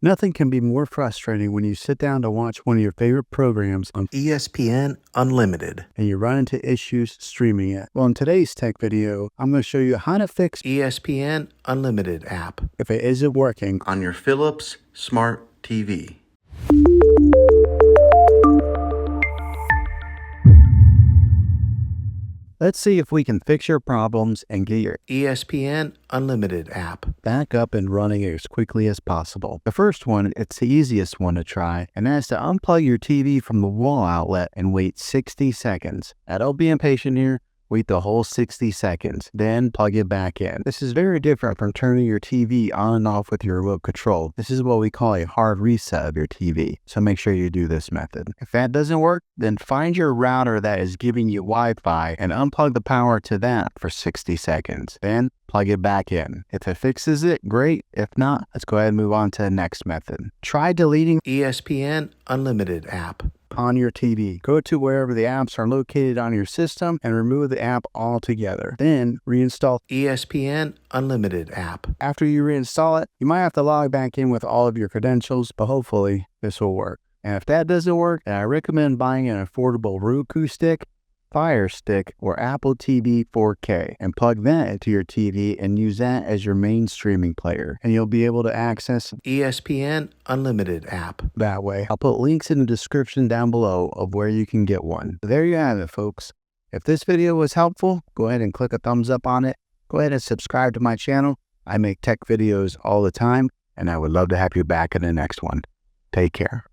Nothing can be more frustrating when you sit down to watch one of your favorite programs on ESPN Unlimited. and you run into issues streaming it. Well, in today's tech video, I'm going to show you how to fix ESPN Unlimited app if it isn't working. on your Philips Smart TV. Let's see if we can fix your problems and get your ESPN Unlimited app. back up and running as quickly as possible. The first one, it's the easiest one to try, and that's to unplug your TV from the wall outlet and wait 60 seconds. Now, don't be impatient here. Wait the whole 60 seconds, then plug it back in. This is very different from turning your TV on and off with your remote control. This is what we call a hard reset of your TV, so make sure you do this method. If that doesn't work, then find your router that is giving you Wi-Fi and unplug the power to that for 60 seconds. Then plug it back in. If it fixes it, great. If not, let's go ahead and move on to the next method. Try deleting ESPN Unlimited app on your TV. Go to wherever the apps are located on your system and remove the app altogether. Then reinstall ESPN Unlimited app. After you reinstall it, you might have to log back in with all of your credentials, but hopefully this will work. And if that doesn't work, then I recommend buying an affordable Roku stick, Fire Stick, or Apple TV 4K and plug that into your TV and use that as your main streaming player. And you'll be able to access ESPN Unlimited app that way. I'll put links in the description down below of where you can get one. There you have it, folks. If this video was helpful, go ahead and click a thumbs up on it. Go ahead and subscribe to my channel. I make tech videos all the time, and I would love to have you back in the next one. Take care.